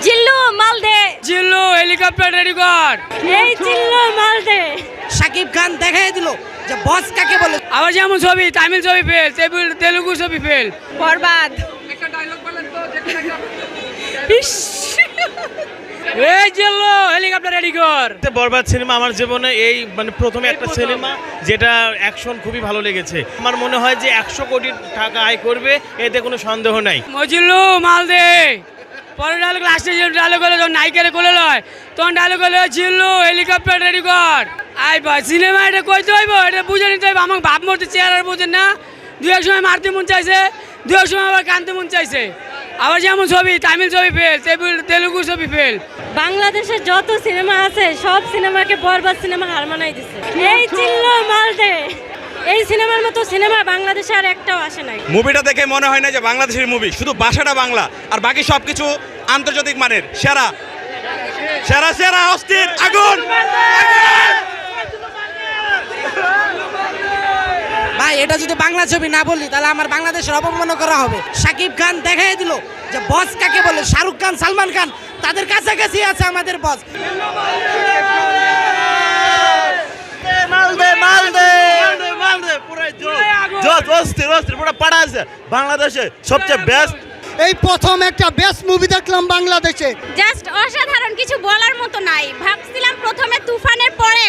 জিল্লু মালদে, জিল্লু helicopter ready কর। এই জিল্লু মালদে। শাকিব খান দেখাই দিল যে বস কাকে বলে। আবার যেমন ছবি, তামিল ছবি ফেল, তেলুগু ছবি ফেল। বরবাদ। একটা ডায়লগ বলেন তো, এই জিল্লু হেলিকপ্টার রেডি কর। বরবাদ সিনেমা আমার জীবনে এই মানে প্রথমে একটা সিনেমা যেটা অ্যাকশন খুবই ভালো লেগেছে। আমার মনে হয় যে 100 কোটি টাকা আয় করবে, এতে কোনো সন্দেহ নাই। মজিল্লু মাল দে। পরে ডায়লগ লাস্টে যে ডায়লগ হলো যখন নায়িকারে কোলে লয়, তখন ডায়লগ হলো জিল্লু হেলিকপ্টার রেডি কর। আই ভাই সিনেমা এটা কইতে হইব, এটা বুঝে নিতে হইব। আমাকে ভাব মরতে চেয়ার বুঝেন না। দু এক সময় মারতে মন চাইছে, দু এক সময় আবার কানতে মন চাইছে। আবার যেমন ছবি, তামিল ছবি ফেল, তেলুগু ছবি ফেল। বাংলাদেশের যত সিনেমা আছে সব সিনেমাকে বরবাদ সিনেমা হার মানাই দিছে। এই জিল্লু মালদে। এই সিনেমার মতো সিনেমা বাংলাদেশে আর একটাও আসে নাই। মুভিটা দেখে মনে হয় না যে বাংলাদেশের মুভি, শুধু ভাষাটা বাংলা আর বাকি সবকিছু আন্তর্জাতিক মানের। সেরা সেরা সেরা অস্থির আগুন। ভাই এটা যদি বাংলা ছবি না বলি তাহলে আমার বাংলাদেশের অপমান করা হবে। শাকিব খান দেখাই দিল যে বস কাকে বলে। শাহরুখ খান, সালমান খান তাদের কাছাকাছি আছে আমাদের বস। বাংলাদেশে সবচেয়ে বেস্ট। এই প্রথম একটা বেস্ট মুভি দেখলাম বাংলাদেশে। জাস্ট অসাধারণ, কিছু বলার মতো নাই। ভাবছিলাম প্রথমে তুফানের পরে